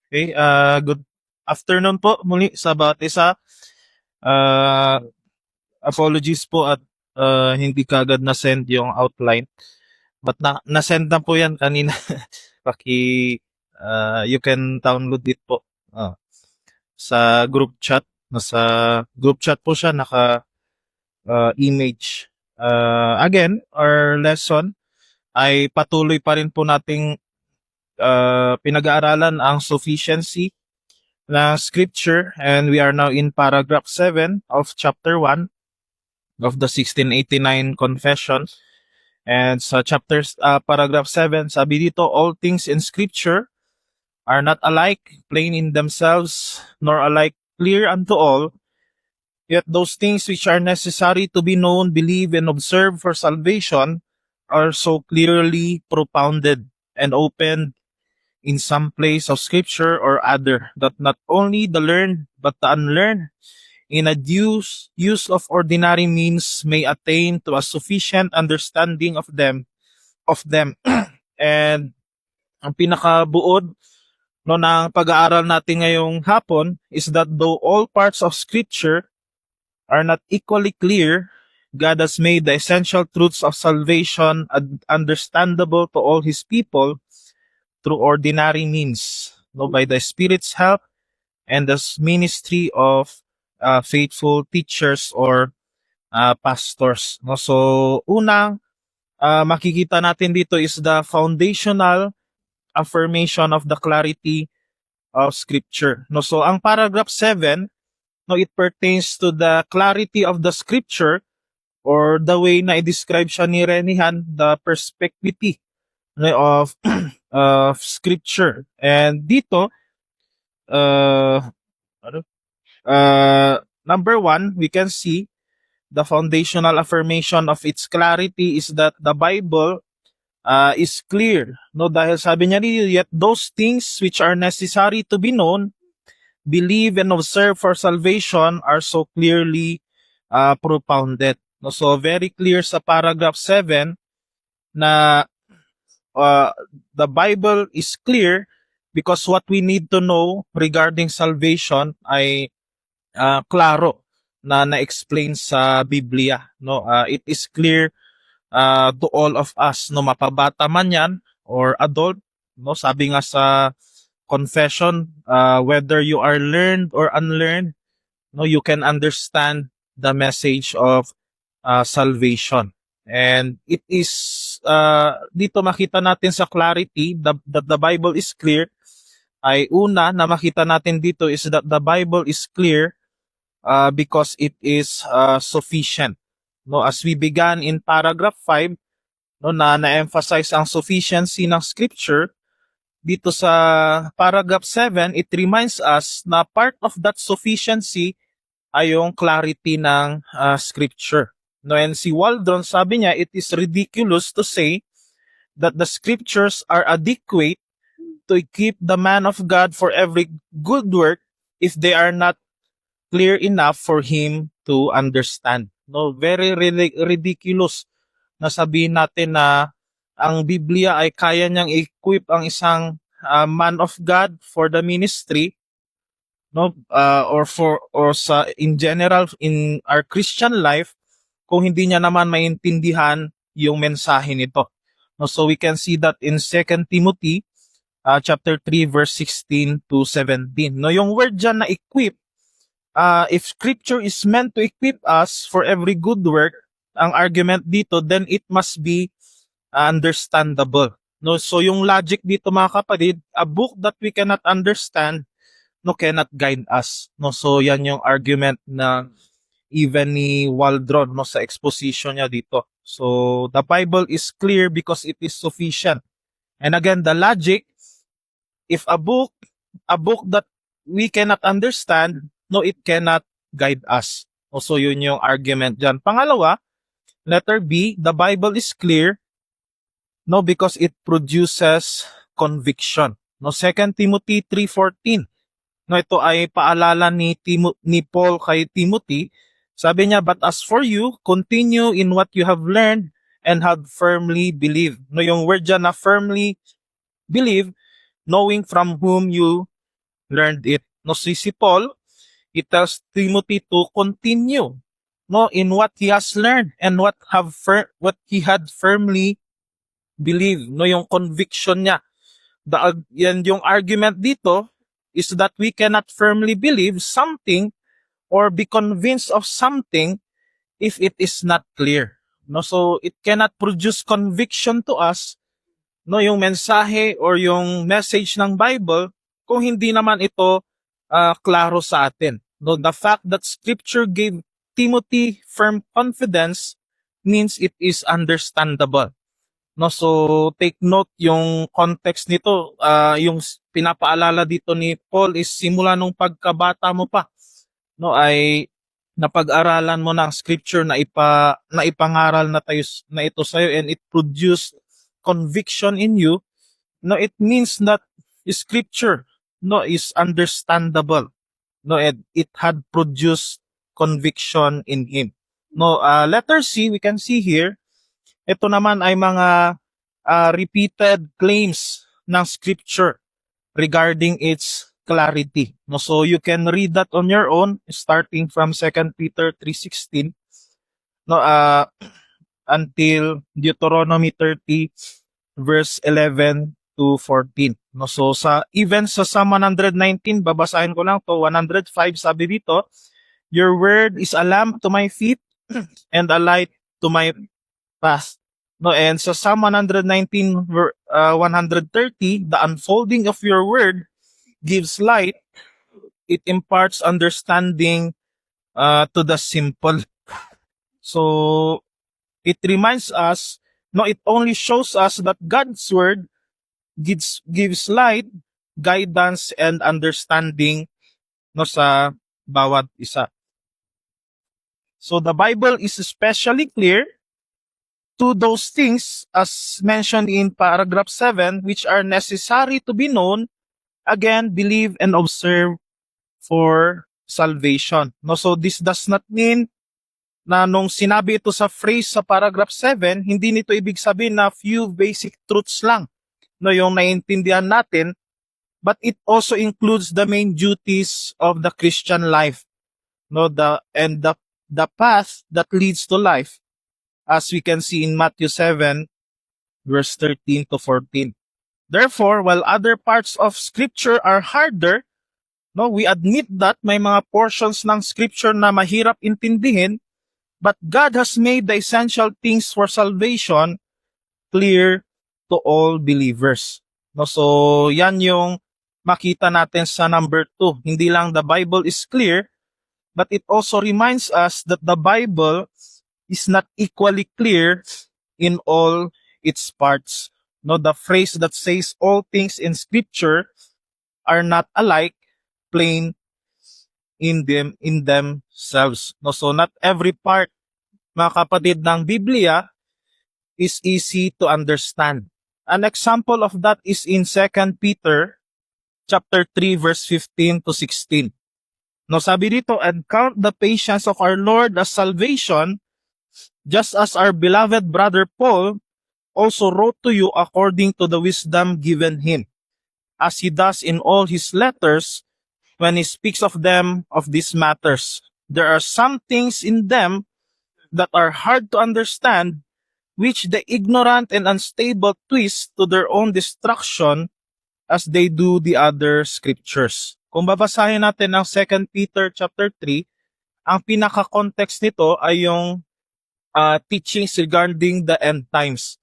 Okay, good afternoon po muli sa bawat isa. Ah, Apologies po at hindi kaagad na-send yung outline. But na-send na po yan kanina. You can download it po sa group chat. Nasa group chat po siya, naka-image. Again, our lesson ay patuloy pa rin po nating pinag-aaralan ang sufficiency na scripture, and we are now in paragraph 7 of chapter 1 of the 1689 confession. And sa paragraph 7, sabi dito, all things in scripture are not alike plain in themselves, nor alike clear unto all, yet those things which are necessary to be known, believed, and observed for salvation are so clearly propounded and opened in some place of scripture or other, that not only the learned but the unlearned in a due use of ordinary means may attain to a sufficient understanding of them. And ang pinakabuod no ng pag-aaral natin ngayong hapon is that though all parts of scripture are not equally clear, God has made the essential truths of salvation understandable to all his people through ordinary means, no, by the Spirit's help and the ministry of faithful teachers or pastors. No? So, unang makikita natin dito is the foundational affirmation of the clarity of Scripture. No? So, ang paragraph 7, no, it pertains to the clarity of the Scripture, or the way na i-describe siya ni Renihan, the perspective of Scripture. And dito, uh, ano? Number one, we can see the foundational affirmation of its clarity is that the Bible is clear. No, dahil sabi niya dito, yet those things which are necessary to be known, believe, and observe for salvation are so clearly propounded. No, so very clear sa paragraph 7 na the Bible is clear because what we need to know regarding salvation ay klaro na na-explain sa Biblia, no. It is clear to all of us, no, mapabata man yan or adult, no. Sabi nga sa confession, whether you are learned or unlearned, no, you can understand the message of salvation. And it is dito makita natin sa clarity that the Bible is clear. Ay una na makita natin dito is that the Bible is clear because it is sufficient. No, as we began in paragraph 5, no, na-emphasize ang sufficiency ng scripture, dito sa paragraph 7, it reminds us na part of that sufficiency ay yung clarity ng scripture. No, and si Waldron sabi niya, it is ridiculous to say that the scriptures are adequate to equip the man of God for every good work if they are not clear enough for him to understand. No, very ridiculous na sabihin natin na ang Biblia ay kaya niyang equip ang isang man of God for the ministry, no, or sa in general in our Christian life, kung hindi niya naman maintindihan yung mensahe nito. No, so we can see that in 2 Timothy chapter 3 verse 16 to 17. No, yung word diyan na equip, if scripture is meant to equip us for every good work, ang argument dito, then it must be understandable. No, so yung logic dito mga kapatid, a book that we cannot understand, no, cannot guide us. No, so yan yung argument na even ni Waldron, no, sa exposition niya dito. So the Bible is clear because it is sufficient. And again, the logic, if a book that we cannot understand, no, it cannot guide us. So yun yung argument dyan. Pangalawa, letter B, the Bible is clear, no, because it produces conviction. No, 2 Timothy 3:14. No, ito ay paalala ni Paul kay Timothy. Sabi niya, but as for you, continue in what you have learned and have firmly believed. No, yung word dyan na firmly believe, knowing from whom you learned it. No, si Paul, he tells Timothy to continue, no, in what he has learned and what he had firmly believed, no, yung conviction niya. Yan yung argument dito is that we cannot firmly believe something or be convinced of something if it is not clear. No, so it cannot produce conviction to us, no, yung mensahe or yung message ng Bible kung hindi naman ito klaro sa atin. No, the fact that scripture gave Timothy firm confidence means it is understandable. No, so take note yung context nito, yung pinapaalala dito ni Paul is simula nung pagkabata mo pa, no, ay napag-aralan mo ng scripture na ipangaral na ito sa iyo, and it produced conviction in you. No, it means that scripture, no, is understandable, no, and it had produced conviction in him. No, letter C, we can see here, ito naman ay mga repeated claims ng scripture regarding its clarity. No, so you can read that on your own starting from 2 Peter 3:16, no, until Deuteronomy 30 verse 11 to 14. No, so even sa Psalm 119, babasahin ko lang to, 105, sabi dito, your word is a lamp to my feet and a light to my path. No, and sa Psalm 119 130, the unfolding of your word gives light. It imparts understanding to the simple. So it reminds us, no, it only shows us that God's word gives light, guidance, and understanding, no, sa bawat isa. So the Bible is especially clear to those things as mentioned in paragraph 7 which are necessary to be known, again, believe and observe for salvation. No, so this does not mean na nung sinabi ito sa phrase sa paragraph 7, hindi nito ibig sabihin na few basic truths lang, no, yung naiintindihan natin, but it also includes the main duties of the Christian life, no, the path that leads to life, as we can see in Matthew 7 verse 13 to 14. Therefore, while other parts of scripture are harder, no, we admit that may mga portions ng scripture na mahirap intindihin, but God has made the essential things for salvation clear to all believers. No, so yan yung makita natin sa number 2. Hindi lang the Bible is clear, but it also reminds us that the Bible is not equally clear in all its parts. No, the phrase that says all things in scripture are not alike, plain in themselves. No, so not every part, mga kapatid, ng Biblia is easy to understand. An example of that is in 2 Peter chapter 3 verse 15 to 16. No, sabi dito, and count the patience of our Lord as salvation, just as our beloved brother Paul also wrote to you according to the wisdom given him, as he does in all his letters when he speaks of them of these matters. There are some things in them that are hard to understand, which the ignorant and unstable twist to their own destruction as they do the other scriptures. Kung babasahin natin ang 2 Peter chapter 3, ang pinaka-context nito ay yung teachings regarding the end times.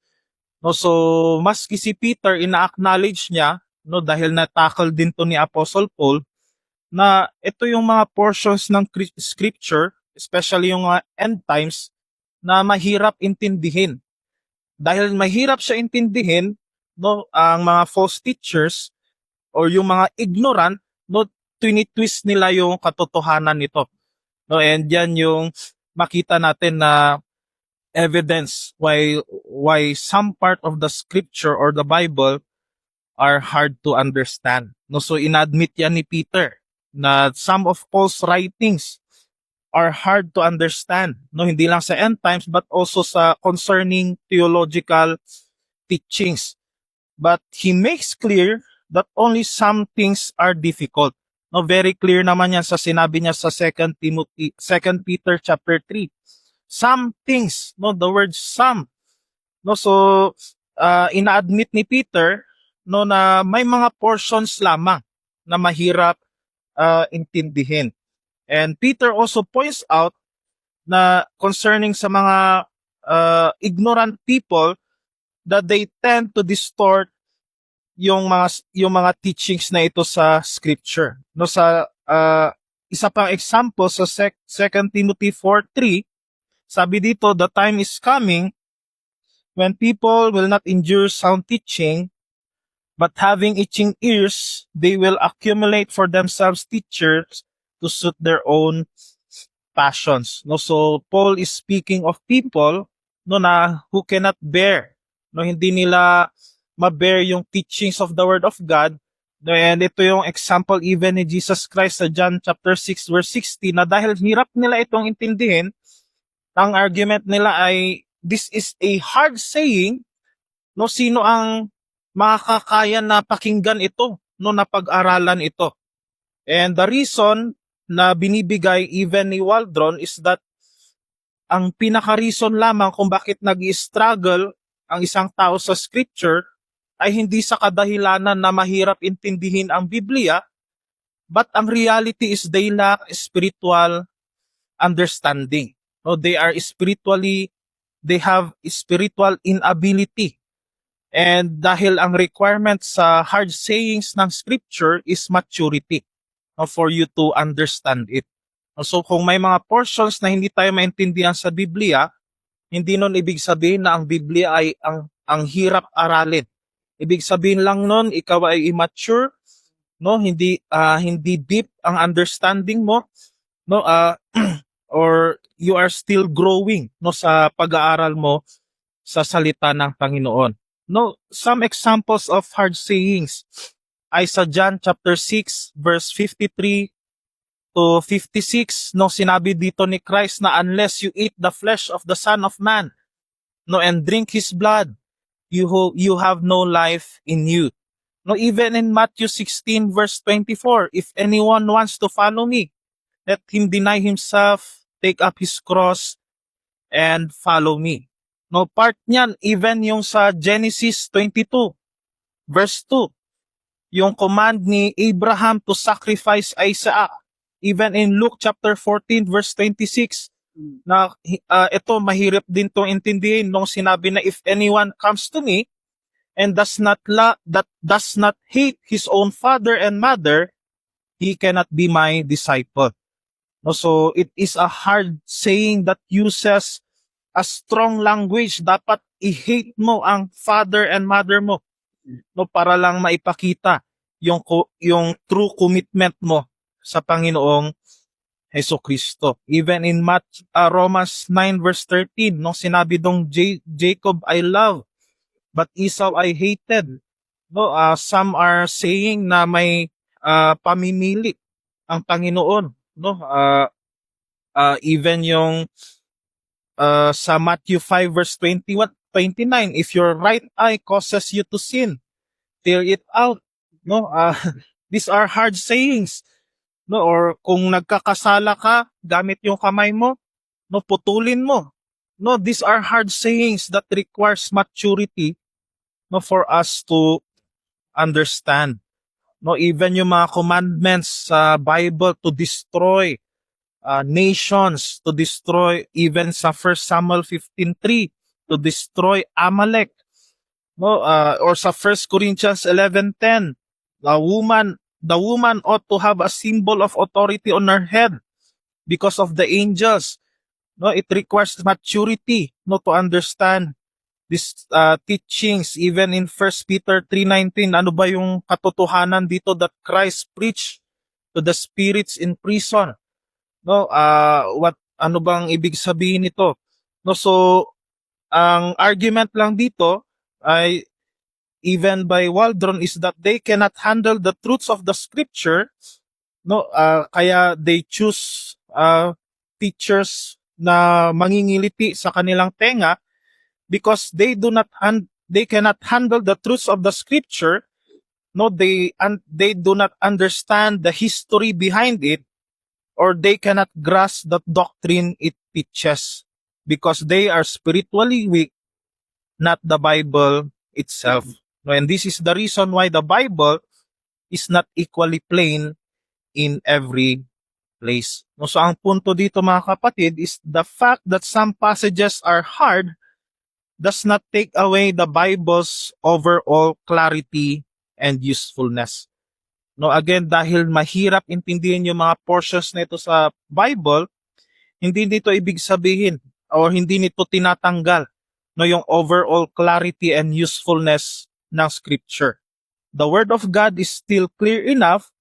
No, so maski si Peter, ina-acknowledge niya, no, dahil na-tackle din to ni Apostle Paul, na ito yung mga portions ng scripture, especially yung end times, na mahirap intindihin. Dahil mahirap siya intindihin, no, ang mga false teachers or yung mga ignorant, no, twist nila yung katotohanan nito. No, and yan yung makita natin na evidence why some part of the scripture or the Bible are hard to understand. No, so inadmit yan ni Peter na some of Paul's writings are hard to understand. No, hindi lang sa end times but also sa concerning theological teachings. But he makes clear that only some things are difficult. No, very clear naman yan sa sinabi niya sa Second Peter chapter 3. Some things, no, the word some. No, so ina-admit ni Peter no na may mga portions lamang na mahirap intindihin. And Peter also points out na concerning sa mga ignorant people that they tend to distort yung mga teachings na ito sa scripture. No, sa isa pang example sa 2 Timothy 4:3, sabi dito, the time is coming when people will not endure sound teaching, but having itching ears, they will accumulate for themselves teachers to suit their own passions. No, so Paul is speaking of people no na who cannot bear, no, hindi nila ma-bear yung teachings of the word of God. No, and ito yung example even ni Jesus Christ sa John chapter 6 verse 60 na dahil hirap nila itong intindihin, ang argument nila ay this is a hard saying, no, sino ang makakaya na pakinggan ito, no, na pag-aralan ito. And the reason na binibigay even ni Waldron is that ang pinaka-reason lamang kung bakit nag-struggle ang isang tao sa scripture ay hindi sa kadahilanan na mahirap intindihin ang Biblia, but ang reality is they lack spiritual understanding. No, they have spiritual inability. And dahil ang requirement sa hard sayings ng scripture is maturity, no, for you to understand it. So kung may mga portions na hindi tayo maintindihan sa Biblia, hindi nun ibig sabihin na ang Biblia ay ang hirap aralin. Ibig sabihin lang nun ikaw ay immature, no, hindi deep ang understanding mo, no, or you are still growing, no, sa pag-aaral mo sa salita ng Panginoon. No, some examples of hard sayings ay sa John chapter 6 verse 53 to 56, no, sinabi dito ni Christ na unless you eat the flesh of the Son of Man, no, and drink His blood, you have no life in you. No, even in Matthew 16 verse 24, if anyone wants to follow me, let him deny himself, take up his cross, and follow me. No, part niyan, even yung sa Genesis 22, verse 2, yung command ni Abraham to sacrifice Isaac. Even in Luke chapter 14, verse 26, na ito mahirap din tong intindihin nung sinabi na if anyone comes to me and does not hate his own father and mother, he cannot be my disciple. No, so it is a hard saying that uses a strong language. Dapat i-hate mo ang father and mother mo, no, para lang maipakita yung true commitment mo sa Panginoong Hesukristo. Even in Romans 9 verse 13, no, sinabi dong Jacob I love, but Esau I hated. No, some are saying na may pamimili ang Panginoon, no, even yung sa Matthew 5 verse 29, if your right eye causes you to sin, tear it out. No, these are hard sayings. No, or kung nagkakasala ka, gamit yung kamay mo, no, putulin mo. No, these are hard sayings that requires maturity, no, for us to understand. No, even yung mga commandments sa Bible to destroy nations, to destroy even sa 1 Samuel 15:3, to destroy Amalek. No, or sa 1 Corinthians 11:10, the woman ought to have a symbol of authority on her head because of the angels. No, it requires maturity, no, to understand these teachings. Even in 1 Peter 3:19, ano ba yung katotohanan dito that Christ preached to the spirits in prison? No, ano bang ibig sabihin nito? No, so ang argument lang dito ay even by Waldron is that they cannot handle the truths of the scripture, no, kaya they choose teachers na mangingiliti sa kanilang tenga because they cannot handle the truths of the scripture, No, they do not understand the history behind it, or they cannot grasp the doctrine it teaches because they are spiritually weak, not the Bible itself. No, and this is the reason why the Bible is not equally plain in every place. No, so ang punto dito mga kapatid is the fact that some passages are hard does not take away the Bible's overall clarity and usefulness. No, again, dahil mahirap intindihin yung mga portions nito sa Bible, hindi nito ibig sabihin or hindi nito tinatanggal no yung overall clarity and usefulness ng scripture. The word of God is still clear enough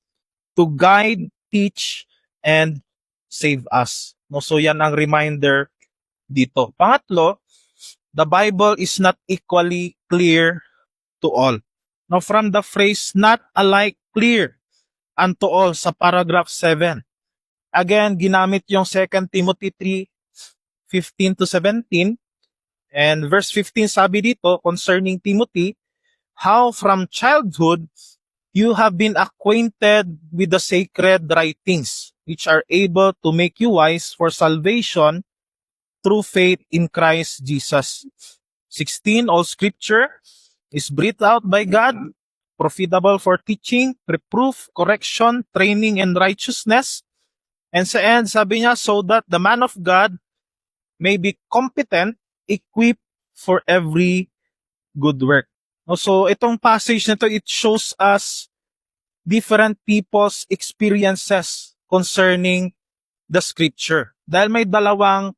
to guide, teach, and save us. No, so yan ang reminder dito. Pangatlo, the Bible is not equally clear to all. Now, from the phrase not alike clear unto all sa paragraph 7, again, ginamit yung 2 Timothy 3:15 to 17. And verse 15 sabi dito concerning Timothy, how from childhood you have been acquainted with the sacred writings, which are able to make you wise for salvation through faith in Christ Jesus. 16, all scripture is breathed out by God, profitable for teaching, reproof, correction, training, and righteousness. And sa end, sabi niya, so that the man of God may be competent, equipped for every good work. So itong passage na to, it shows us different people's experiences concerning the scripture. Dahil may dalawang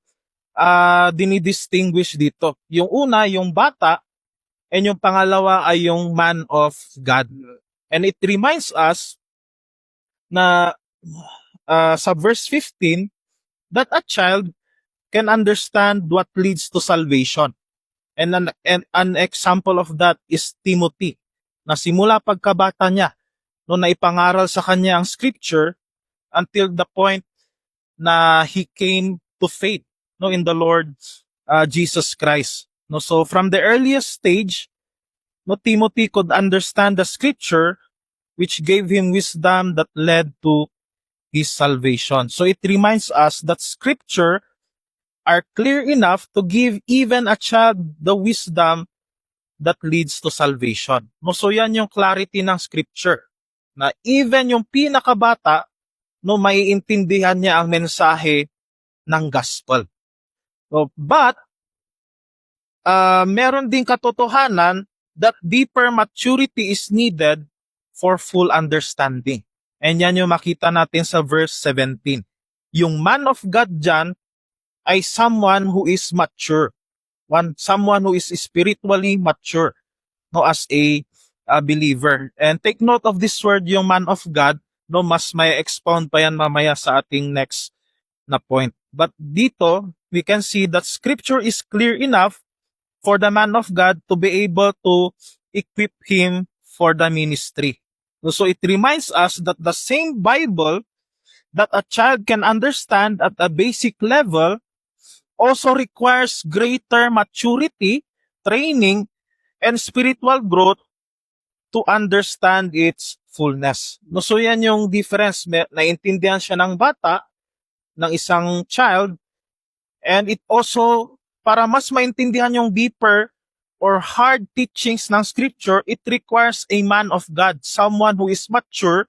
dinidistinguish dito. Yung una, yung bata, and yung pangalawa ay yung man of God. And it reminds us na sa verse 15 that a child can understand what leads to salvation. And an example of that is Timothy, na simula pagkabata niya, no, na ipangaral sa kanya ang scripture until the point na he came to faith no, in the Lord Jesus Christ. No, so from the earliest stage, no, Timothy could understand the scripture which gave him wisdom that led to his salvation. So it reminds us that scripture are clear enough to give even a child the wisdom that leads to salvation. No, so yan yung clarity ng scripture. Na even yung pinakabata, no, maiintindihan niya ang mensahe ng gospel. So, but, meron ding katotohanan that deeper maturity is needed for full understanding. And yan yung makita natin sa verse 17. Yung man of God dyan ay someone who is mature. Someone who is spiritually mature, no, as a believer. And take note of this word, yung man of God, no, mas may expound pa yan mamaya sa ating next na point. But dito, we can see that scripture is clear enough for the man of God to be able to equip him for the ministry. So it reminds us that the same Bible that a child can understand at a basic level also requires greater maturity, training, and spiritual growth to understand its fullness. No, so yan yung difference. Naintindihan siya ng bata, ng isang child, and it also, para mas maintindihan yung deeper or hard teachings ng scripture, it requires a man of God, someone who is mature,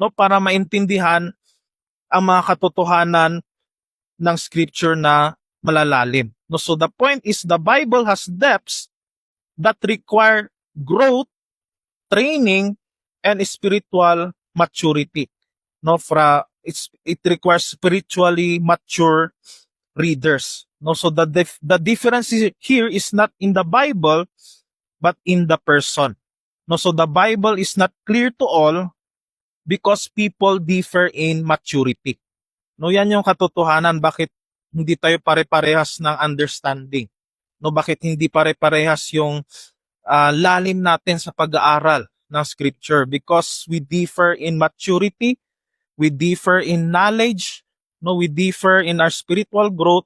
no, para maintindihan ang mga katotohanan ng scripture na malalalim. No, so the point is the Bible has depths that require growth, training, and spiritual maturity. No, it requires spiritually mature readers. No, so the difference here is not in the Bible but in the person. No, so the Bible is not clear to all because people differ in maturity. No, yan yung katotohanan bakit hindi tayo pare-parehas ng understanding. No, bakit hindi pare-parehas yung lalim natin sa pag-aaral ng scripture, because we differ in maturity, we differ in knowledge, no, we differ in our spiritual growth,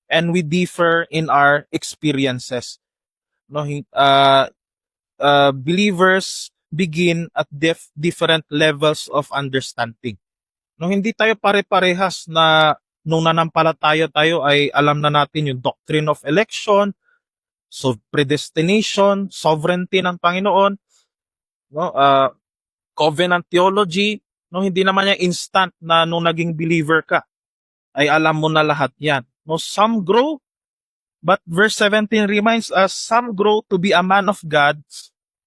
and we differ in our experiences. No, believers begin at different levels of understanding. No, hindi tayo pare-parehas na nung nanampalataya tayo ay alam na natin yung doctrine of election, so predestination, sovereignty ng Panginoon, no, covenant theology, no, hindi naman yan instant na nung naging believer ka ay alam mo na lahat yan. No, some grow, but verse 17 reminds us, some grow to be a man of God,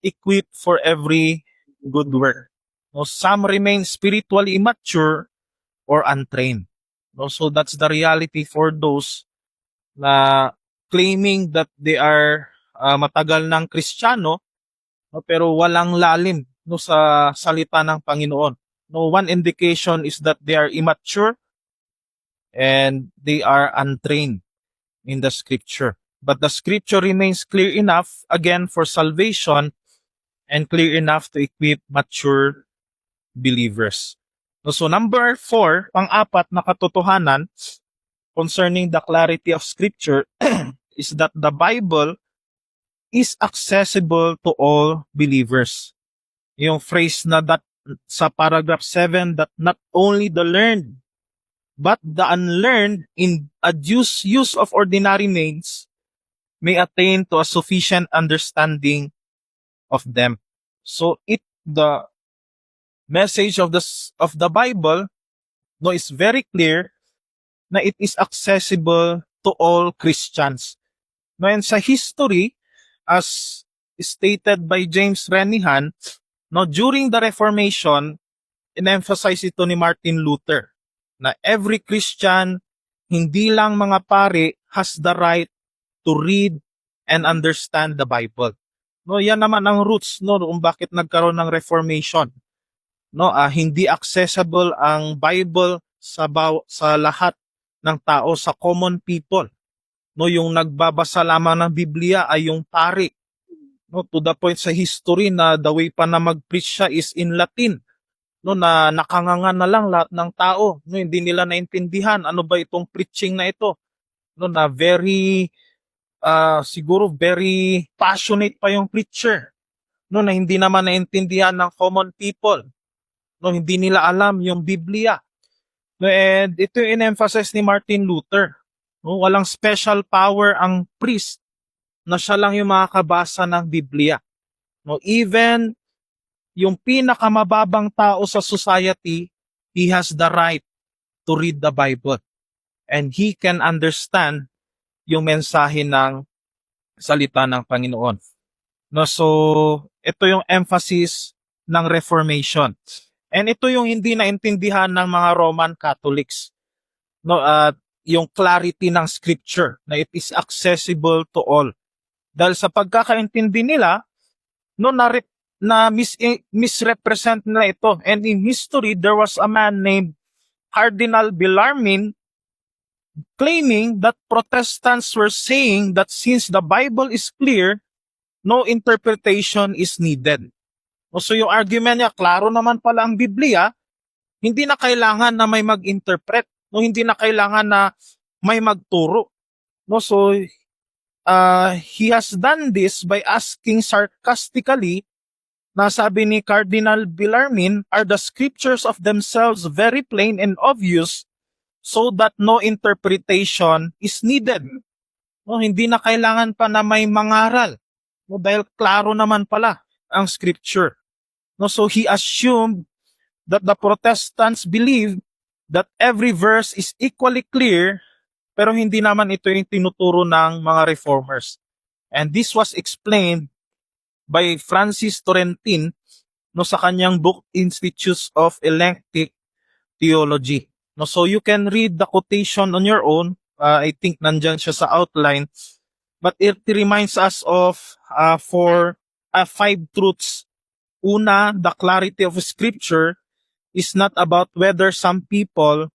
equipped for every good work. No, some remain spiritually immature or untrained. No, so that's the reality for those na claiming that they are matagal ng Kristiyano, no, pero walang lalim, no, sa salita ng Panginoon. No, one indication is that they are immature and they are untrained in the scripture. But the scripture remains clear enough, again, for salvation and clear enough to equip mature believers. So number 4, pang-apat na katotohanan concerning the clarity of scripture is that the Bible is accessible to all believers. Yung phrase na that sa paragraph 7, that not only the learned but the unlearned in a use of ordinary means may attain to a sufficient understanding of them. So the message of the Bible, no, is very clear na it is accessible to all Christians. No, and sa history, as stated by James Renihan, no, during the Reformation, in-emphasize ito ni Martin Luther na every Christian, hindi lang mga pare, has the right to read and understand the Bible. No, yan naman ang roots, no, kung bakit nagkaroon ng Reformation. No, hindi accessible ang Bible sa lahat ng tao, sa common people. No, yung nagbabasa lamang ng Biblia ay yung pari. No, to the point sa history na the way pa na mag-preach siya is in Latin. No, na nakanganga na lang lahat ng tao. No, hindi nila naintindihan ano ba itong preaching na ito. No, na siguro very passionate pa yung preacher. No, na hindi naman naintindihan ng common people. No, hindi nila alam yung Biblia. No, and ito yung in-emphasize ni Martin Luther. No, walang special power ang priest na siya lang yung makakabasa ng Biblia. No, even yung pinakamababang tao sa society, he has the right to read the Bible. And he can understand yung mensahe ng salita ng Panginoon. No, so ito yung emphasis ng Reformation. And ito yung hindi naintindihan ng mga Roman Catholics. No, yung clarity ng scripture na it is accessible to all. Dahil sa pagkakaintindi nila, no, misrepresent nila ito. And in history, there was a man named Cardinal Bellarmine claiming that Protestants were saying that since the Bible is clear, no interpretation is needed. So yung argument niya, klaro naman pala ang Biblia, hindi na kailangan na may mag-interpret, no, hindi na kailangan na may magturo. No, so he has done this by asking sarcastically, na sabi ni Cardinal Bellarmine, are the scriptures of themselves very plain and obvious so that no interpretation is needed. No, hindi na kailangan pa na may mangaral. No, dahil klaro naman pala ang scripture. No, so he assumed that the Protestants believe that every verse is equally clear, pero hindi naman ito yung tinuturo ng mga reformers. And this was explained by Francis Torrentin, no, sa kanyang book Institutes of Eclectic Theology. No, so you can read the quotation on your own. I think nandyan siya sa outline. But it reminds us of 5 truths. Una, the clarity of scripture is not about whether some people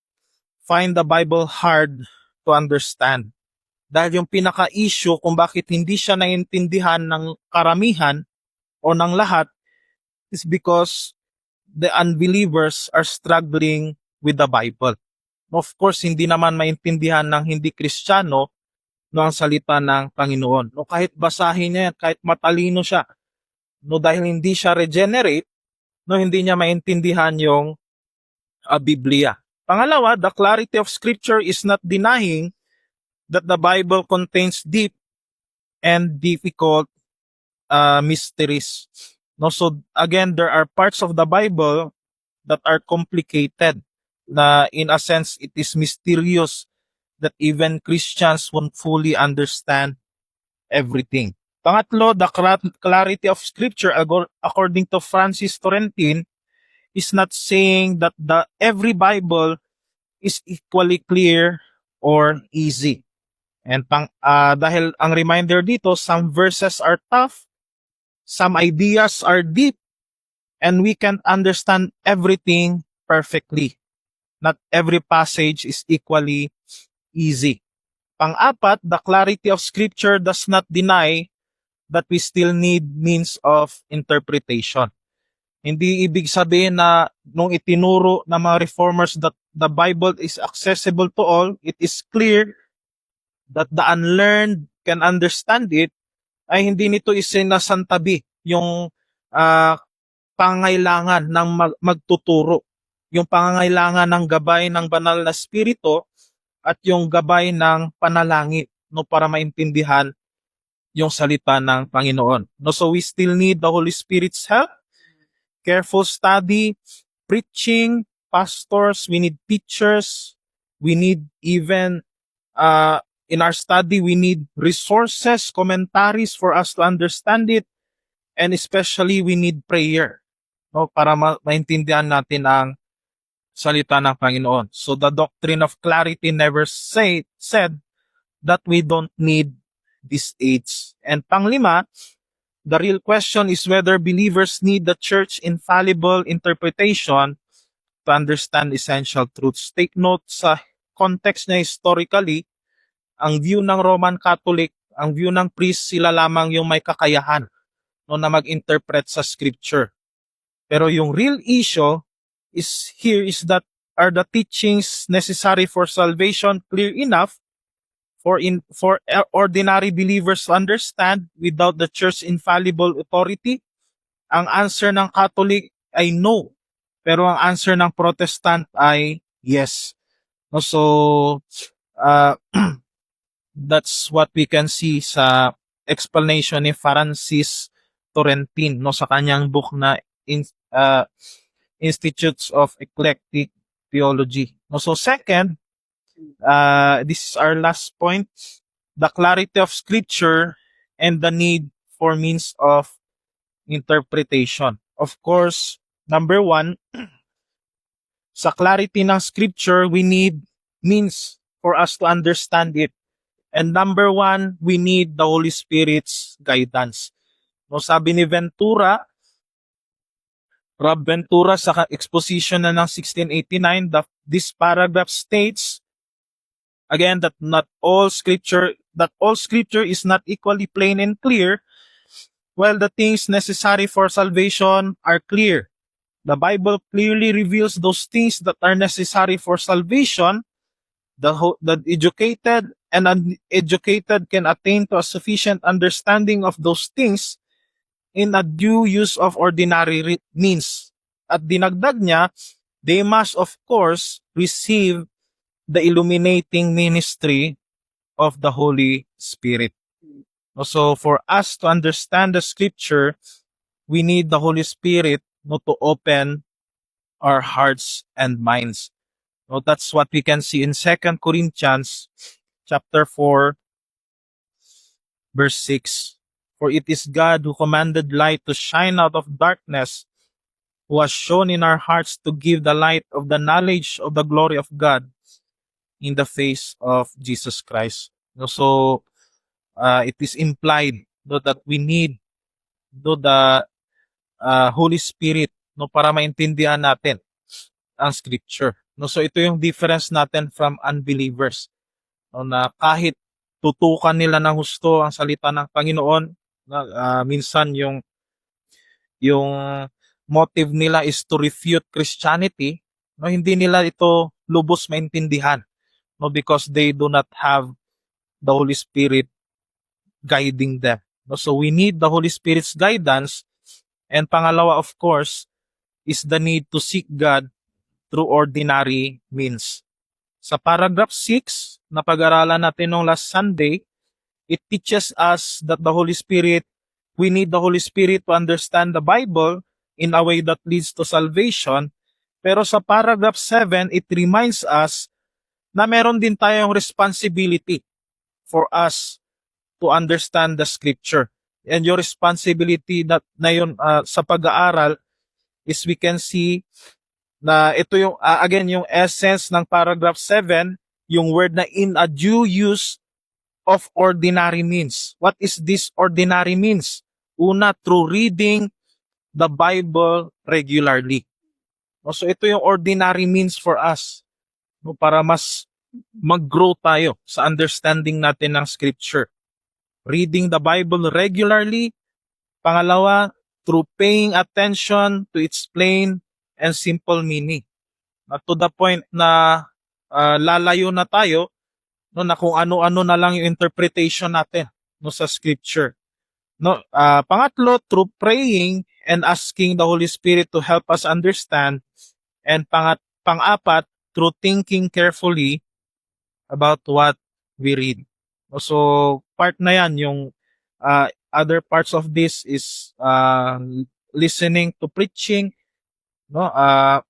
find the Bible hard to understand. Dahil yung pinaka-issue kung bakit hindi siya naiintindihan ng karamihan o ng lahat is because the unbelievers are struggling with the Bible. Of course, hindi naman maintindihan ng hindi Kristiyano no, ang salita ng Panginoon. No, kahit basahin niya, kahit matalino siya, no, dahil hindi siya regenerate, no, hindi niya maintindihan yung Biblia. Pangalawa, the clarity of scripture is not denying that the Bible contains deep and difficult mysteries. No, so again, there are parts of the Bible that are complicated, na in a sense it is mysterious, that even Christians won't fully understand everything. Pangatlo, the clarity of scripture according to Francis Torrentin is not saying that every Bible is equally clear or easy. And dahil ang reminder dito, some verses are tough, some ideas are deep, and we can't understand everything perfectly. Not every passage is equally easy. Pang-apat, the clarity of scripture does not deny that we still need means of interpretation. Hindi ibig sabihin na nung itinuro ng mga reformers that the Bible is accessible to all, it is clear that the unlearned can understand it, ay hindi nito isinasantabi yung pangangailangan ng magtuturo, yung pangangailangan ng gabay ng banal na spirito at yung gabay ng panalangin, no, para maintindihan yung salita ng Panginoon. No, so we still need the Holy Spirit's help, careful study, preaching, pastors, we need teachers, we need even in our study, we need resources, commentaries for us to understand it, and especially we need prayer, no, para maintindihan natin ang salita ng Panginoon. So the doctrine of clarity never said that we don't need these aids. And panglima, the real question is whether believers need the church infallible interpretation to understand essential truths. Take note sa context niya historically, ang view ng Roman Catholic, ang view ng priest, sila lamang yung may kakayahan, no, na mag-interpret sa scripture. Pero yung real issue is that are the teachings necessary for salvation clear enough for ordinary believers to understand without the church infallible authority? Ang answer ng Catholic ay no, pero ang answer ng Protestant ay yes. No, so that's what we can see sa explanation ni Francis Torrentin, no, sa kanyang book na Institutes of Eclectic Theology. No, so second, this is our last point, the clarity of scripture and the need for means of interpretation. Of course, number one, sa clarity ng scripture, we need means for us to understand it. And number one, we need the Holy Spirit's guidance. No, sabi ni Rob Ventura sa exposition na ng 1689, this paragraph states again that all scripture is not equally plain and clear, while the things necessary for salvation are clear. The Bible clearly reveals those things that are necessary for salvation. The educated and uneducated can attain to a sufficient understanding of those things in a due use of ordinary means. At dinagdag niya, they must of course receive the illuminating ministry of the Holy Spirit. So for us to understand the scripture, we need the Holy Spirit, no, to open our hearts and minds. No, that's what we can see in 2 Corinthians chapter 4, verse 6. For it is God who commanded light to shine out of darkness, who has shown in our hearts to give the light of the knowledge of the glory of God in the face of Jesus Christ. No, so it is implied, no, that we need, no, the Holy Spirit, no, para maintindihan natin ang scripture. No, so ito yung difference natin from unbelievers. No, na kahit tutukan nila ng husto ang salita ng Panginoon, minsan yung motive nila is to refute Christianity, no, hindi nila ito lubos maintindihan, no, because they do not have the Holy Spirit guiding them. No, so we need the Holy Spirit's guidance And pangalawa, of course, is the need to seek God through ordinary means. Sa paragraph 6 na pag-aralan natin nung last Sunday, it teaches us that we need the Holy Spirit to understand the Bible in a way that leads to salvation. Pero sa paragraph 7, it reminds us na meron din tayong responsibility for us to understand the Scripture. And your responsibility na yun sa pag-aaral is we can see na ito yung, again, yung essence ng paragraph 7, yung word na in a due use of ordinary means. What is this ordinary means? Una, through reading the Bible regularly. So ito yung ordinary means for us, para mas mag-grow tayo sa understanding natin ng Scripture. Reading the Bible regularly. Pangalawa, through paying attention to its plain and simple meaning. To the point na lalayo na tayo na kung ano-ano na lang yung interpretation natin sa Scripture. Pangatlo, through praying and asking the Holy Spirit to help us understand. And pang-apat, through thinking carefully about what we read. So, part na yan, yung other parts of this is listening to preaching, yan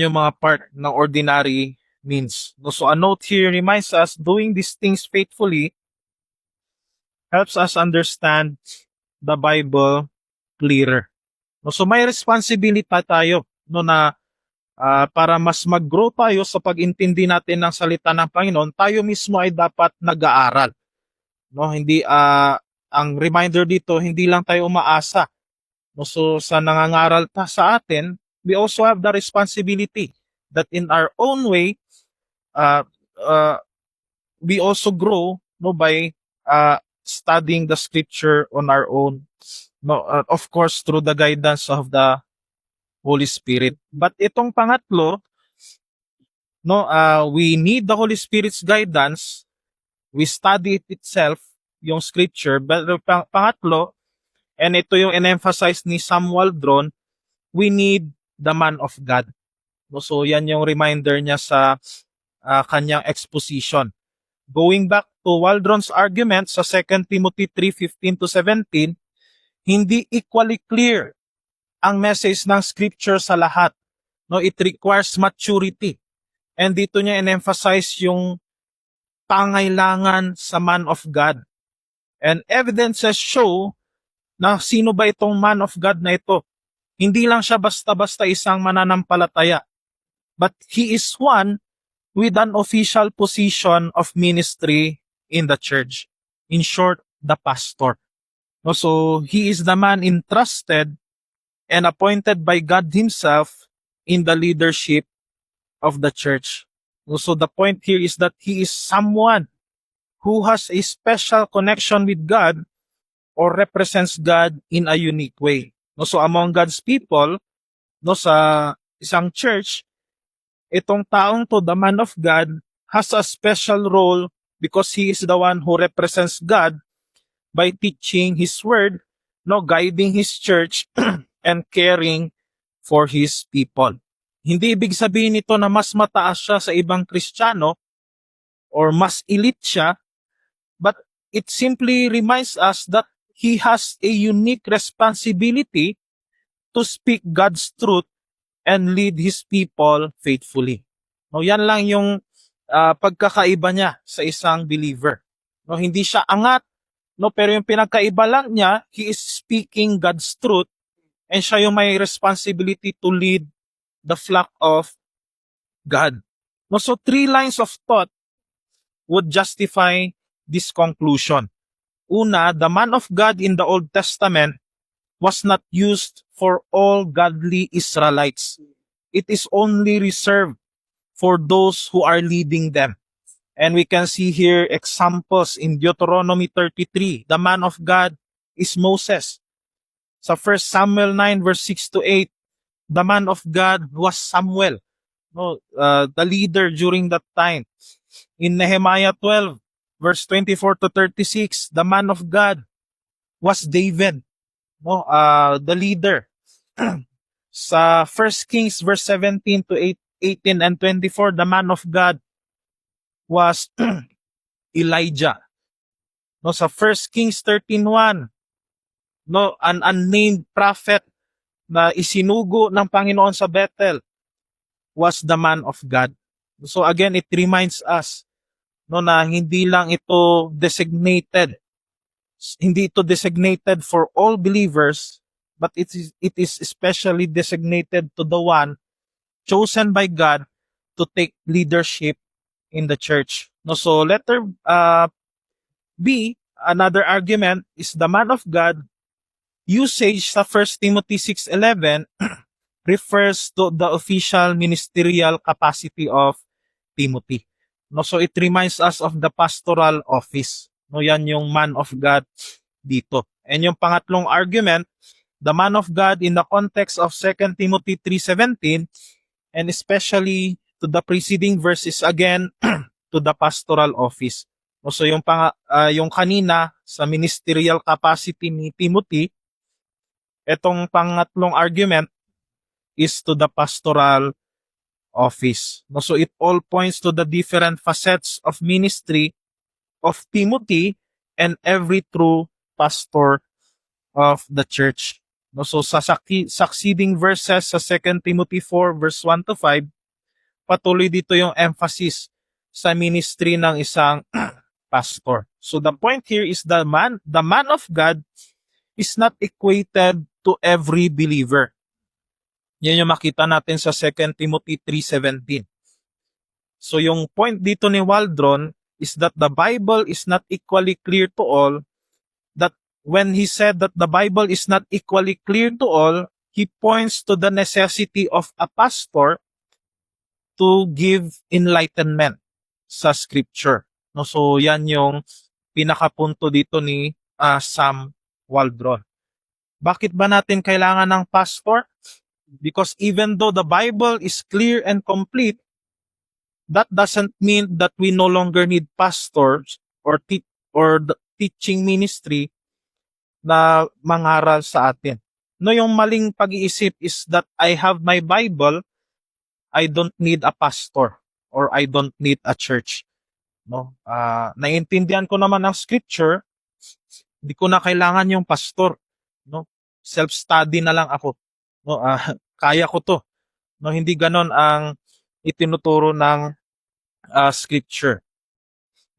yung mga part ng ordinary means. So, a note here reminds us doing these things faithfully helps us understand the Bible clearer. So, may responsibility tayo na para mas mag-grow tayo sa pag-intindi natin ng salita ng Panginoon, tayo mismo ay dapat nag-aaral. Hindi ang reminder dito, hindi lang tayo umaasa. So sa nangangaral sa atin, we also have the responsibility that in our own way, we also grow by studying the Scripture on our own. Of course, through the guidance of the Holy Spirit. But itong pangatlo, we need the Holy Spirit's guidance. We study it itself, yung Scripture. But pangatlo, and ito yung in-emphasize ni Sam Waldron, we need the man of God. So yan yung reminder niya sa kanyang exposition. Going back to Waldron's argument sa 2 Timothy 3:15-17, hindi equally clear ang message ng Scripture sa lahat. It requires maturity. And dito niya in-emphasize yung pangailangan sa man of God. And evidences show na sino ba itong man of God na ito. Hindi lang siya basta-basta isang mananampalataya, but he is one with an official position of ministry in the church. In short, the pastor. So he is the man entrusted and appointed by God himself in the leadership of the church. So the point here is that he is someone who has a special connection with God or represents God in a unique way. So among God's people, sa isang church, itong taong to, the man of God, has a special role because he is the one who represents God by teaching His Word, guiding His church, and caring for His people. Hindi ibig sabihin nito na mas mataas siya sa ibang Kristiyano or mas elite siya, but it simply reminds us that he has a unique responsibility to speak God's truth and lead His people faithfully. Yan lang yung pagkakaiba niya sa isang believer. Hindi siya angat, pero yung pinagkaiba lang niya, he is speaking God's truth and siya yung may responsibility to lead the flock of God. So 3 lines of thought would justify this conclusion. Una, the man of God in the Old Testament was not used for all godly Israelites. It is only reserved for those who are leading them. And we can see here examples in Deuteronomy 33. The man of God is Moses. Sa 1 Samuel 9 verse 6-8, the man of God was Samuel, the leader during that time. In Nehemiah 12 verse 24-36, the man of God was David. no, the leader. Sa 1 Kings verse 17 to 18 and 24, the man of God was Elijah. No, sa 1 Kings 13:1, no, an unnamed prophet na isinugo ng Panginoon sa Bethel was the man of God. So again, it reminds us, no, na hindi lang ito designated, hindi ito designated for all believers, but it is especially designated to the one chosen by God to take leadership in the church. No, so letter B, another argument is the man of God usage sa 1 Timothy 6:11 refers to the official ministerial capacity of Timothy. No, so it reminds us of the pastoral office. No, yan yung man of God dito. And yung pangatlong argument, the man of God in the context of 2 Timothy 3:17 and especially to the preceding verses again to the pastoral office. No, so yung kanina sa ministerial capacity ni Timothy, etong pangatlong argument is to the pastoral office. No, so it all points to the different facets of ministry of Timothy and every true pastor of the church. No, so sa succeeding verses sa 2 Timothy 4 verse 1 to 5, patuloy dito yung emphasis sa ministry ng isang pastor. So the point here is the man of God is not equated to every believer. Yan yung makita natin sa 2 Timothy 3:17. So yung point dito ni Waldron is that the Bible is not equally clear to all. That when he said that the Bible is not equally clear to all, he points to the necessity of a pastor to give enlightenment sa scripture. No, so yan yung pinakapunto dito ni Sam Waldron. Bakit ba natin kailangan ng pastor? Because even though the Bible is clear and complete, that doesn't mean that we no longer need pastors or the teaching ministry na mangaral sa atin. No, yung maling pag-iisip is that I have my Bible, I don't need a pastor or I don't need a church. No, naiintindihan ko naman ang scripture, hindi ko na kailangan yung pastor. No, self-study na lang ako. No, kaya ko to. No, hindi ganon ang itinuturo ng scripture.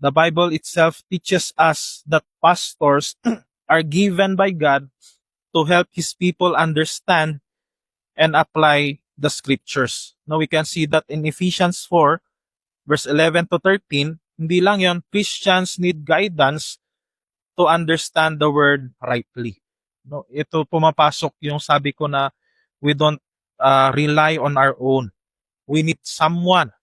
The Bible itself teaches us that pastors are given by God to help His people understand and apply the scriptures. Now we can see that in Ephesians 4, verse 11 to 13, hindi lang yon, Christians need guidance to understand the word rightly. No, ito pumapasok yung sabi ko na we don't rely on our own. We need someone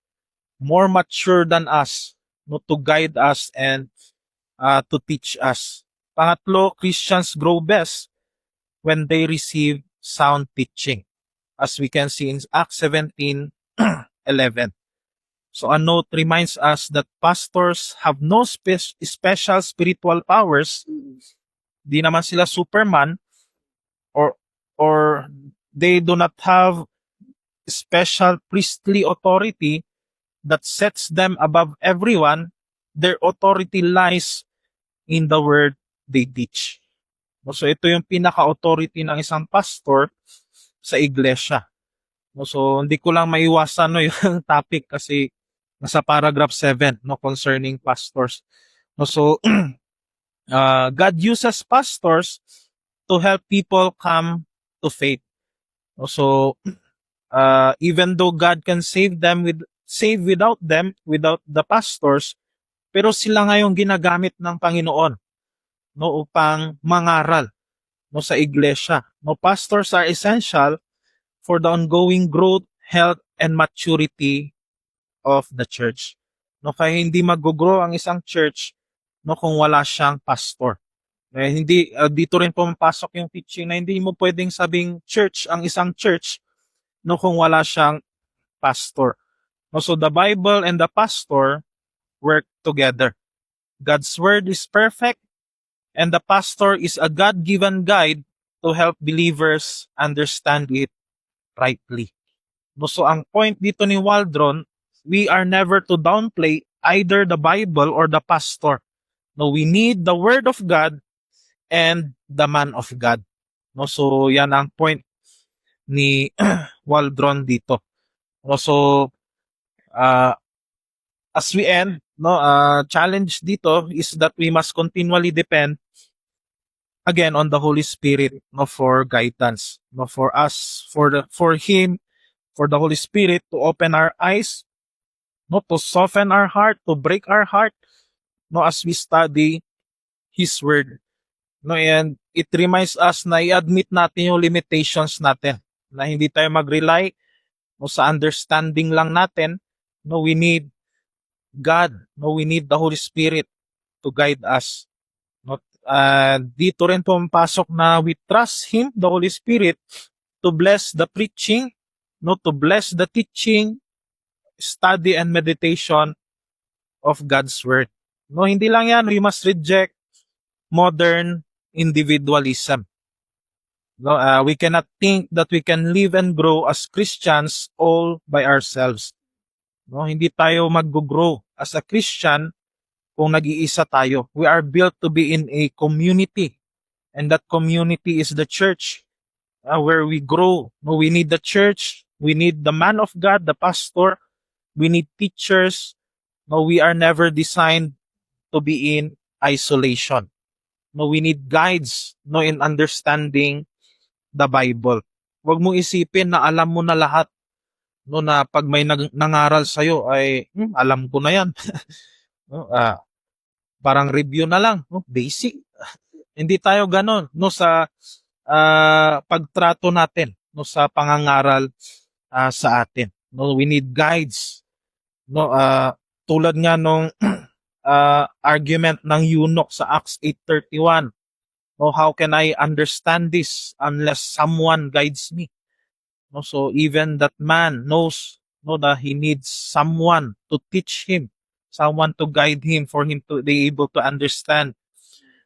more mature than us, no, to guide us and to teach us. Pangatlo, Christians grow best when they receive sound teaching, as we can see in Acts 17:11. So a note reminds us that pastors have no special spiritual powers. Di naman sila Superman or they do not have special priestly authority that sets them above everyone. Their authority lies in the word they teach. So ito yung pinaka-authority ng isang pastor sa iglesia. So hindi ko lang maiwasan yung topic kasi nasa paragraph 7 concerning pastors. So God uses pastors to help people come to faith. So even though God can save without the pastors, pero sila ngayong ginagamit ng Panginoon upang mangaral sa iglesia. Pastors are essential for the ongoing growth, health, and maturity of the church. Kaya hindi mag-grow ang isang church kung wala siyang pastor. Hindi dito rin pumapasok yung teaching na hindi mo pwedeng sabing church ang isang church kung wala siyang pastor. So the Bible and the pastor work together. God's word is perfect and the pastor is a God-given guide to help believers understand it rightly. No, so ang point dito ni Waldron, we are never to downplay either the Bible or the pastor. No, we need the Word of God and the man of God. No, so yan ang point ni Waldron dito. No, so as we end, no, challenge dito is that we must continually depend again on the Holy Spirit, no, for guidance, no, for us, for him, for the Holy Spirit to open our eyes, no, to soften our heart, to break our heart, no, as we study his word. No, and it reminds us na i-admit natin yung limitations natin, na hindi tayo mag-rely, no, sa understanding lang natin. No, we need God, no, we need the Holy Spirit to guide us. No, dito rin pumapasok na we trust him, the Holy Spirit, to bless the preaching, no, to bless the teaching, study and meditation of God's word. No, hindi lang yan, we must reject modern individualism. No, we cannot think that we can live and grow as Christians all by ourselves. No, hindi tayo mag-grow as a Christian kung nag-iisa tayo. We are built to be in a community, and that community is the church, where we grow. No, we need the church, we need the man of God, the pastor, we need teachers. No, we are never designed to be in isolation. No, we need guides, no, in understanding the Bible. Huwag mo isipin na alam mo na lahat. No, na pag may nangaral sa'yo ay, alam ko na yan. No, parang review na lang, no, basic. Hindi tayo ganon, no, sa pagtrato natin, no, sa pangangaral sa atin. No, we need guides. No, tulad nga nung argument ng eunuch sa Acts 8:31. No, how can I understand this unless someone guides me? No, so even that man knows, no, that he needs someone to teach him, someone to guide him for him to be able to understand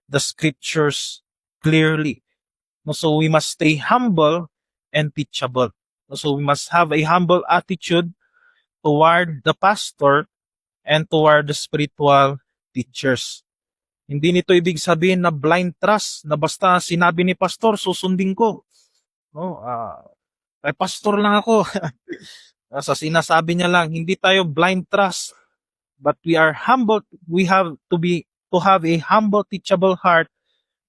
the scriptures clearly. No, so we must stay humble and teachable. No, so we must have a humble attitude toward the pastor and toward the spiritual teachers. Hindi nito ibig sabihin na blind trust, na basta sinabi ni pastor, susundin ko. No, ay pastor lang ako. Sa sinasabi niya lang, hindi tayo blind trust, but we are humble. We have to have a humble, teachable heart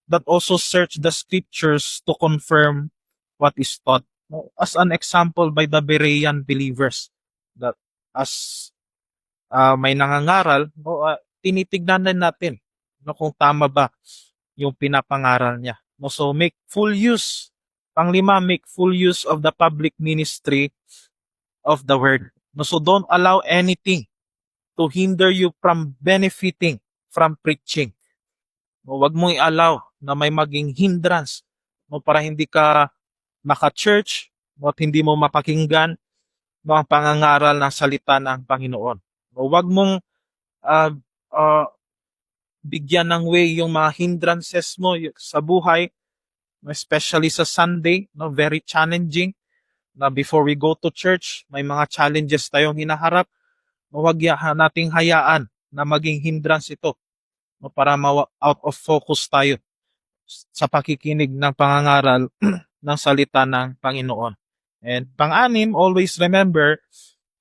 that also search the scriptures to confirm what is taught. No, as an example by the Berean believers, that as may nangangaral, no, tinitignan din natin, no, kung tama ba yung pinapangaral niya. No, so make full use. Panglima, make full use of the public ministry of the word. No, so don't allow anything to hinder you from benefiting from preaching. No, wag mo i-allow na may maging hindrance, no, para hindi ka maka-church, no, at hindi mo mapakinggan, no, ang pangangaral ng salita ng Panginoon. No, wag mong bigyan ng way yung mga hindrances mo sa buhay, especially sa Sunday, no, very challenging. Na before we go to church, may mga challenges tayong hinaharap. No, wag nating hayaan na maging hindrance ito, no, para out of focus tayo sa pakikinig ng pangangaral ng salita ng Panginoon. And pang-anim, always remember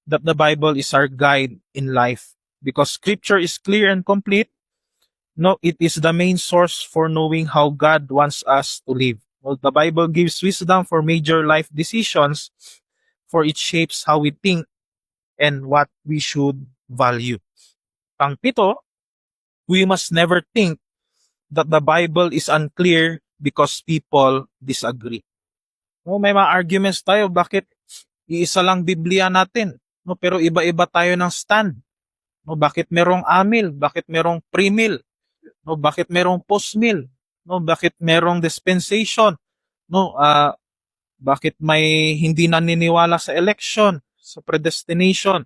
that the Bible is our guide in life, because Scripture is clear and complete. No, it is the main source for knowing how God wants us to live. Well, the Bible gives wisdom for major life decisions, for it shapes how we think and what we should value. Pang-pito, we must never think that the Bible is unclear because people disagree. No, may mga arguments tayo, bakit iisa lang Biblia natin? No, pero iba-iba tayo ng stand. No, bakit merong amil? Bakit merong pre-mill? No, bakit merong post-mill? No, bakit merong dispensation? No, bakit may hindi naniniwala sa election, sa predestination?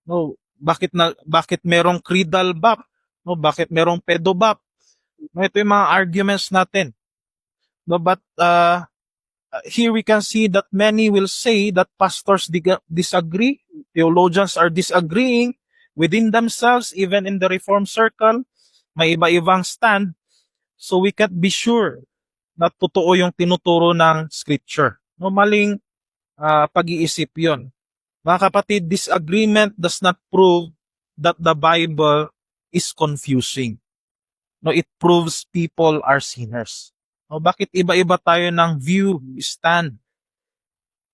No, bakit merong creedal bap? No, bakit merong pedobap? No, ito yung mga arguments natin. No, but here we can see that many will say that pastors disagree, theologians are disagreeing within themselves, even in the Reformed circle, may iba-ibang stand, so we can't be sure na totoo yung tinuturo ng scripture. No, maling pag-iisip yon. Mga kapatid, disagreement does not prove that the Bible is confusing. No, it proves people are sinners. No, bakit iba-iba tayo ng view, stand?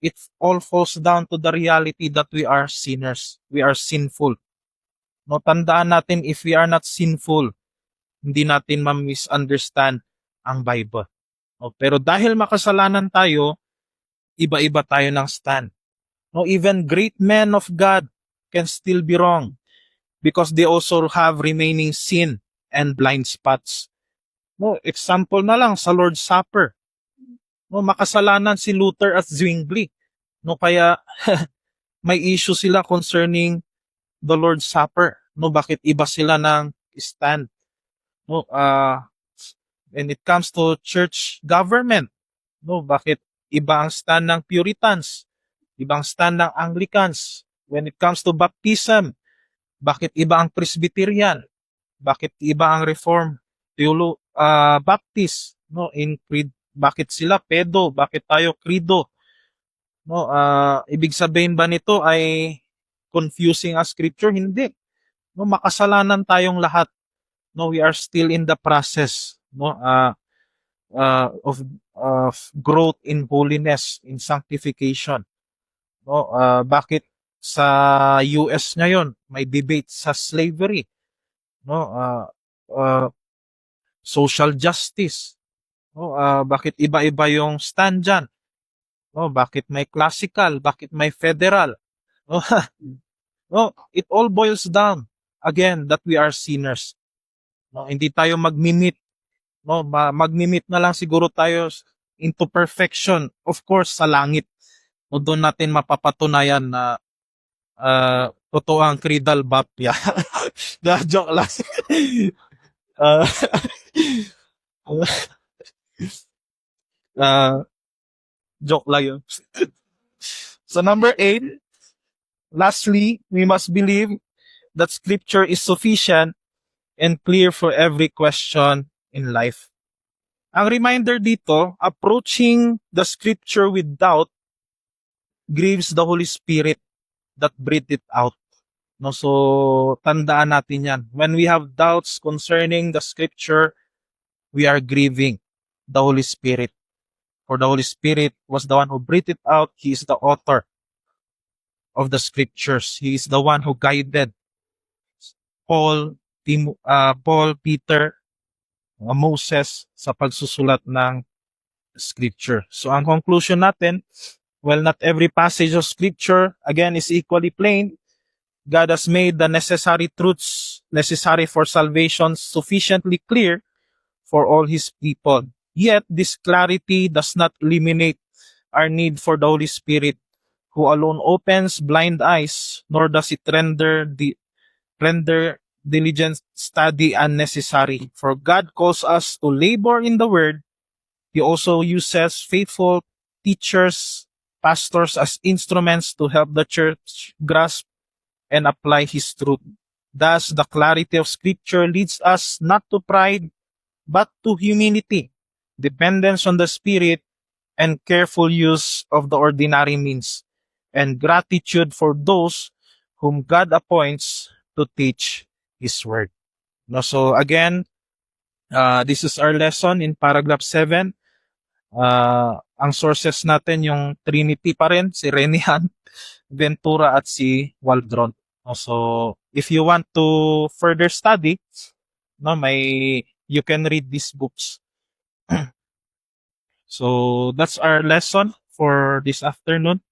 It all falls down to the reality that we are sinners. We are sinful. No, tandaan natin, if we are not sinful, hindi natin ma-misunderstand ang Bible. No, pero dahil makasalanan tayo, iba-iba tayo ng stand. No, even great men of God can still be wrong because they also have remaining sin and blind spots. No, example na lang sa Lord's Supper. No, makasalanan si Luther at Zwingli. No, kaya may issue sila concerning the Lord's Supper. No, bakit iba sila ng stand? No, when it comes to church government, no, bakit iba ang stand ng Puritans, ibang stand ng Anglicans? When it comes to baptism, bakit iba ang Presbyterian? Bakit iba ang Reformed Baptist? No, in creed, bakit sila pedo? Bakit tayo credo? No, ibig sabihin ba nito ay confusing as scripture? Hindi. No, makasalanan tayong lahat. No, we are still in the process, no, of growth in holiness, in sanctification. No, bakit sa US ngayon may debate sa slavery? No, social justice. No, bakit iba-iba yung stand dyan? No, bakit may classical? Bakit may federal? No, no, it all boils down again that we are sinners. No, hindi tayo magmimit. No, magmimit na lang siguro tayo into perfection. Of course, sa langit. No, doon natin mapapatunayan na totoo ang creedal bapya. Na joke lang. uh, uh, joke lang yun. So number 8, lastly, we must believe that scripture is sufficient and clear for every question in life. Ang reminder dito, approaching the scripture with doubt grieves the Holy Spirit that breathed it out. No, so tandaan natin yan. When we have doubts concerning the scripture, we are grieving the Holy Spirit. For the Holy Spirit was the one who breathed it out. He is the author of the scriptures. He is the one who guided Paul, Peter, Moses sa pagsusulat ng scripture. So ang conclusion natin, well, not every passage of scripture, again, is equally plain. God has made the necessary truths necessary for salvation sufficiently clear for all His people. Yet, this clarity does not eliminate our need for the Holy Spirit, who alone opens blind eyes, nor does it render diligent study unnecessary. For God calls us to labor in the Word. He also uses faithful teachers, pastors as instruments to help the church grasp and apply His truth. Thus, the clarity of Scripture leads us not to pride, but to humility, dependence on the Spirit, and careful use of the ordinary means, and gratitude for those whom God appoints to teach His Word. No, so again, this is our lesson in paragraph 7. Ang sources natin yung Trinity pa rin, si Renihan, Ventura at si Waldron. So, if you want to further study, no, you can read these books. So, that's our lesson for this afternoon.